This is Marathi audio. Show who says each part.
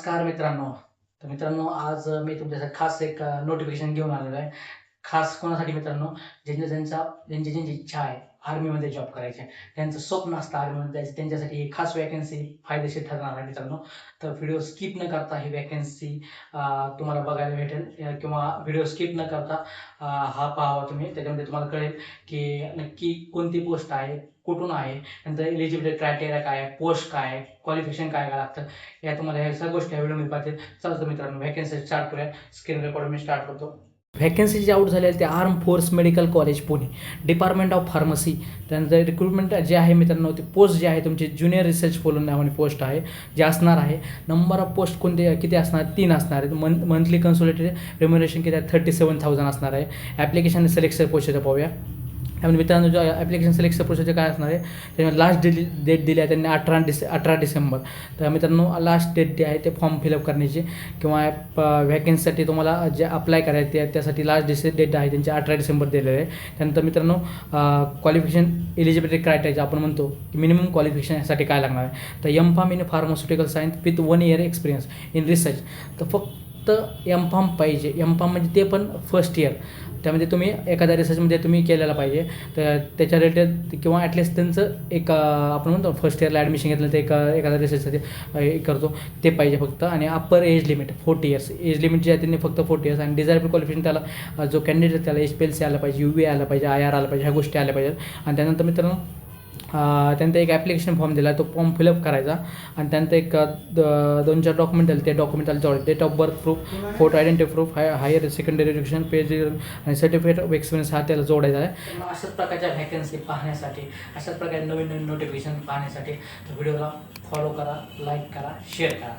Speaker 1: नमस्कार मित्रांनो. तर मित्रांनो आज मी तुमच्यासाठी खास एक नोटिफिकेशन घेऊन आलेलो आहे. खास कोणासाठी मित्रांनो, ज्यांची इच्छा आहे आर्मीमध्ये जॉब करायची आहे, त्यांचं स्वप्न असतं आर्मीमध्ये जायचं, त्यांच्यासाठी ही खास वॅकन्सी फायदेशीर ठरणार आहे मित्रांनो. तर व्हिडिओ स्किप न करता ही वॅकन्सी तुम्हाला बघायला भेटेल किंवा व्हिडिओ स्किप न करता हा पाहावा तुम्ही. त्याच्यामध्ये तुम्हाला कळेल की नक्की कोणती पोस्ट आहे, कुठून आहे, नंतर एलिजिबिलिटी क्रायटेरिया काय आहे, पोस्ट काय आहे, क्वालिफिकेशन काय काय लागतं, या तुम्हाला ह्या सगळ्या गोष्टी या व्हिडिओमध्ये पाहतील. चला मित्रांनो वॅकन्सी स्टार्ट करूया. स्क्रीन रेकॉर्ड मी स्टार्ट करतो. व्हॅकन्सी जे आउट झालेल्या ते arm force medical college Pune, department of pharmacy. त्यानंतर रिक्रुटमेंट जे आहे मित्रांनो, ते पोस्ट जे आहे तुमची ज्युनियर रिसर्च फोलून नावाने पोस्ट आहे जे असणार आहे. नंबर ऑफ पोस्ट कोणते किती असणार, 3 असणार आहेत. मंथली कन्सोलिडेटेड रेम्युनरेशन किती आहे, 37,000 असणार आहे. ॲप्लिकेशन सिलेक्शन प्रोसेस पाहूया. त्यामध्ये मित्रांनो जो ॲप्लिकेशन सिलेक्शन प्रोसेस काय असणार आहे, त्याच्यामध्ये लास्ट डेट दिली आहे त्यांनी 18 डिसेंबर. तर मित्रांनो लास्ट डेट जी आहे ते फॉर्म फिलअप करण्याची किंवा व्हॅकन्सीसाठी तुम्हाला जे अप्लाय करायचे आहे त्यासाठी लास्ट डेट आहे त्यांची 18 डिसेंबर दिलेलं आहे. त्यानंतर मित्रांनो क्वालिफिकेशन एलिजिबिलिटी क्रायटेरिया आपण म्हणतो की मिनिमम क्वालिफिकेशनसाठी काय लागणार आहे. तर M Pharm in pharmaceutical science with 1 year experience in research. तर फक्त एम.फार्म पाहिजे. एम.फार्म म्हणजे ते पण फर्स्ट इयर. त्यामध्ये तुम्ही एखाद्या रिसर्चमध्ये तुम्ही केलेला पाहिजे. तर त्याच्या रिलेटेड किंवा ॲटलिस्ट त्यांचं एक आपण म्हणतो फर्स्ट इयरला ॲडमिशन घेतलं तर एखाद्या रिसर्चसाठी करतो ते पाहिजे फक्त. आणि upper age limit 40 years. Age limit जे आहे त्यांनी फक्त 40 years. आणि डिझायरेबल क्वालिफिकेशन त्याला जो कॅन्डिडेट त्याला HPLC आला पाहिजे, UV आला पाहिजे, IR आला पाहिजे, ह्या गोष्टी आल्या पाहिजेत. आणि त्यानंतर मित्रांनो त्यानंतर एक ॲप्लिकेशन फॉर्म दिला, तो फॉर्म फिलअप करायचा. आणि त्यानंतर एक 2-4 डॉक्युमेंट दिले, ते डॉक्युमेंट त्याला जोडायचे. Date of birth proof, photo identity proof, higher secondary education page आणि सर्टिफिकेट ऑफ एक्सपिरियन्स हा त्याला जोडायचा आहे. अशाच प्रकारच्या व्हॅकन्सी पाहण्यासाठी, अशाच प्रकारे नवीन नोटिफिकेशन पाहण्यासाठी व्हिडिओला फॉलो करा, लाईक करा, शेअर करा.